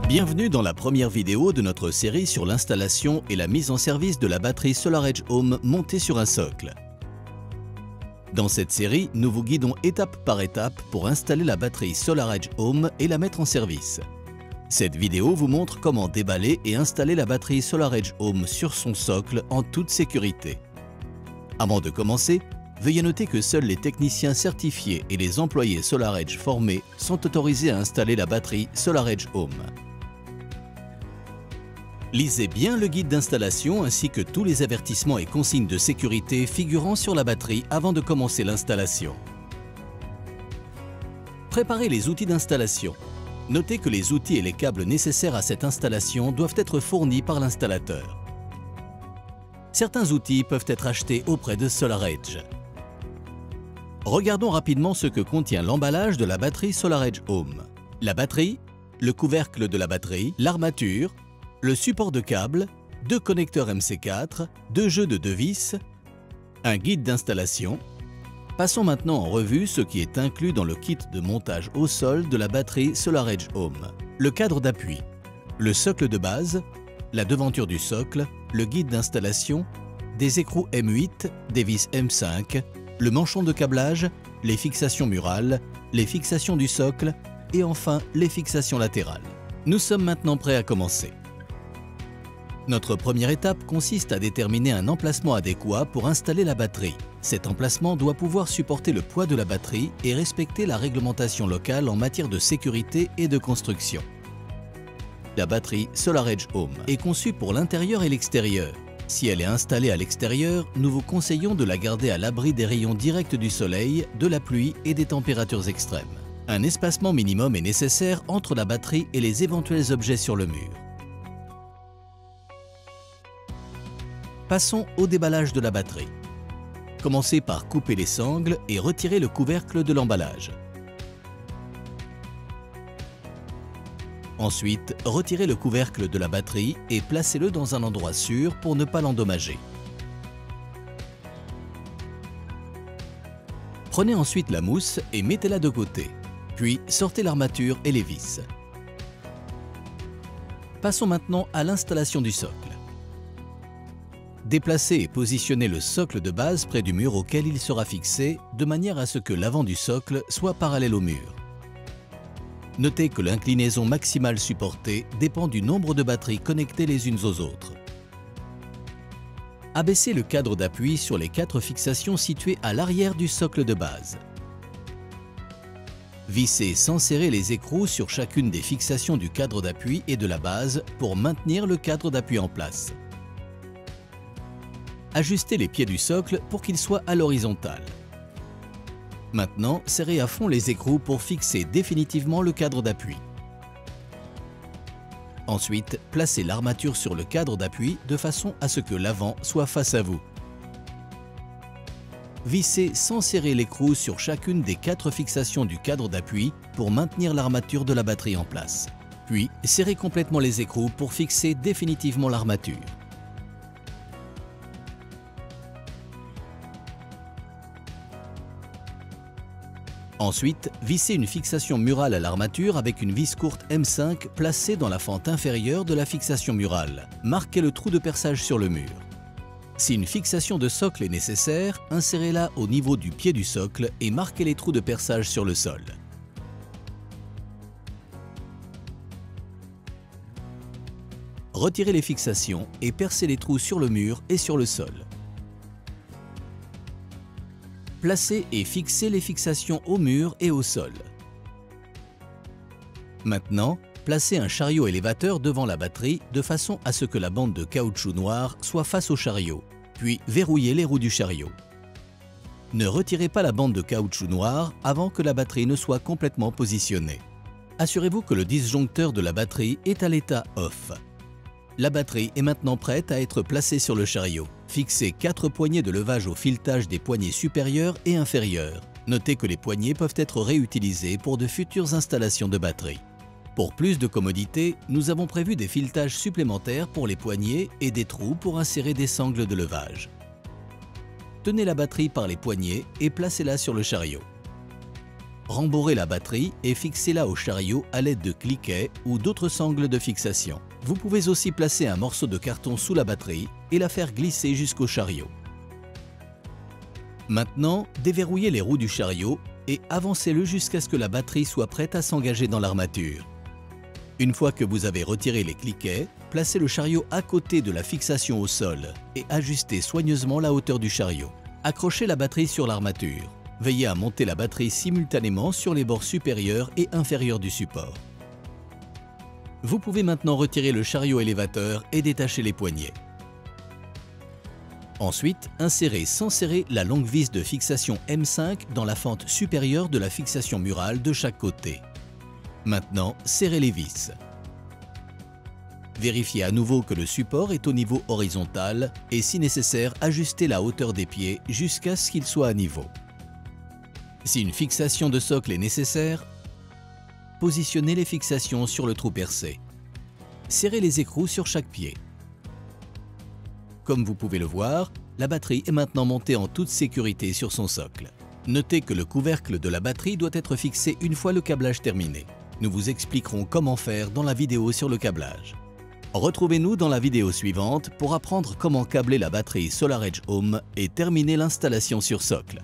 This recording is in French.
Bienvenue dans la première vidéo de notre série sur l'installation et la mise en service de la batterie SolarEdge Home montée sur un socle. Dans cette série, nous vous guidons étape par étape pour installer la batterie SolarEdge Home et la mettre en service. Cette vidéo vous montre comment déballer et installer la batterie SolarEdge Home sur son socle en toute sécurité. Avant de commencer, veuillez noter que seuls les techniciens certifiés et les employés SolarEdge formés sont autorisés à installer la batterie SolarEdge Home. Lisez bien le guide d'installation ainsi que tous les avertissements et consignes de sécurité figurant sur la batterie avant de commencer l'installation. Préparez les outils d'installation. Notez que les outils et les câbles nécessaires à cette installation doivent être fournis par l'installateur. Certains outils peuvent être achetés auprès de SolarEdge. Regardons rapidement ce que contient l'emballage de la batterie SolarEdge Home. La batterie, le couvercle de la batterie, l'armature, le support de câble, 2 connecteurs MC4, 2 jeux de 2 vis, un guide d'installation. Passons maintenant en revue ce qui est inclus dans le kit de montage au sol de la batterie SolarEdge Home. Le cadre d'appui, le socle de base, la devanture du socle, le guide d'installation, des écrous M8, des vis M5, le manchon de câblage, les fixations murales, les fixations du socle et enfin les fixations latérales. Nous sommes maintenant prêts à commencer. Notre première étape consiste à déterminer un emplacement adéquat pour installer la batterie. Cet emplacement doit pouvoir supporter le poids de la batterie et respecter la réglementation locale en matière de sécurité et de construction. La batterie SolarEdge Home est conçue pour l'intérieur et l'extérieur. Si elle est installée à l'extérieur, nous vous conseillons de la garder à l'abri des rayons directs du soleil, de la pluie et des températures extrêmes. Un espacement minimum est nécessaire entre la batterie et les éventuels objets sur le mur. Passons au déballage de la batterie. Commencez par couper les sangles et retirer le couvercle de l'emballage. Ensuite, retirez le couvercle de la batterie et placez-le dans un endroit sûr pour ne pas l'endommager. Prenez ensuite la mousse et mettez-la de côté, puis sortez l'armature et les vis. Passons maintenant à l'installation du socle. Déplacez et positionnez le socle de base près du mur auquel il sera fixé, de manière à ce que l'avant du socle soit parallèle au mur. Notez que l'inclinaison maximale supportée dépend du nombre de batteries connectées les unes aux autres. Abaissez le cadre d'appui sur les 4 fixations situées à l'arrière du socle de base. Vissez sans serrer les écrous sur chacune des fixations du cadre d'appui et de la base pour maintenir le cadre d'appui en place. Ajustez les pieds du socle pour qu'ils soient à l'horizontale. Maintenant, serrez à fond les écrous pour fixer définitivement le cadre d'appui. Ensuite, placez l'armature sur le cadre d'appui de façon à ce que l'avant soit face à vous. Vissez sans serrer l'écrou sur chacune des 4 fixations du cadre d'appui pour maintenir l'armature de la batterie en place. Puis, serrez complètement les écrous pour fixer définitivement l'armature. Ensuite, vissez une fixation murale à l'armature avec une vis courte M5 placée dans la fente inférieure de la fixation murale. Marquez le trou de perçage sur le mur. Si une fixation de socle est nécessaire, insérez-la au niveau du pied du socle et marquez les trous de perçage sur le sol. Retirez les fixations et percez les trous sur le mur et sur le sol. Placez et fixez les fixations au mur et au sol. Maintenant, placez un chariot élévateur devant la batterie de façon à ce que la bande de caoutchouc noir soit face au chariot, puis verrouillez les roues du chariot. Ne retirez pas la bande de caoutchouc noir avant que la batterie ne soit complètement positionnée. Assurez-vous que le disjoncteur de la batterie est à l'état off. La batterie est maintenant prête à être placée sur le chariot. Fixez 4 poignées de levage au filetage des poignées supérieures et inférieures. Notez que les poignées peuvent être réutilisées pour de futures installations de batterie. Pour plus de commodité, nous avons prévu des filetages supplémentaires pour les poignées et des trous pour insérer des sangles de levage. Tenez la batterie par les poignets et placez-la sur le chariot. Rembourrez la batterie et fixez-la au chariot à l'aide de cliquets ou d'autres sangles de fixation. Vous pouvez aussi placer un morceau de carton sous la batterie et la faire glisser jusqu'au chariot. Maintenant, déverrouillez les roues du chariot et avancez-le jusqu'à ce que la batterie soit prête à s'engager dans l'armature. Une fois que vous avez retiré les cliquets, placez le chariot à côté de la fixation au sol et ajustez soigneusement la hauteur du chariot. Accrochez la batterie sur l'armature. Veillez à monter la batterie simultanément sur les bords supérieurs et inférieurs du support. Vous pouvez maintenant retirer le chariot élévateur et détacher les poignets. Ensuite, insérez sans serrer la longue vis de fixation M5 dans la fente supérieure de la fixation murale de chaque côté. Maintenant, serrez les vis. Vérifiez à nouveau que le support est au niveau horizontal et si nécessaire, ajustez la hauteur des pieds jusqu'à ce qu'il soit à niveau. Si une fixation de socle est nécessaire, positionnez les fixations sur le trou percé. Serrez les écrous sur chaque pied. Comme vous pouvez le voir, la batterie est maintenant montée en toute sécurité sur son socle. Notez que le couvercle de la batterie doit être fixé une fois le câblage terminé. Nous vous expliquerons comment faire dans la vidéo sur le câblage. Retrouvez-nous dans la vidéo suivante pour apprendre comment câbler la batterie SolarEdge Home et terminer l'installation sur socle.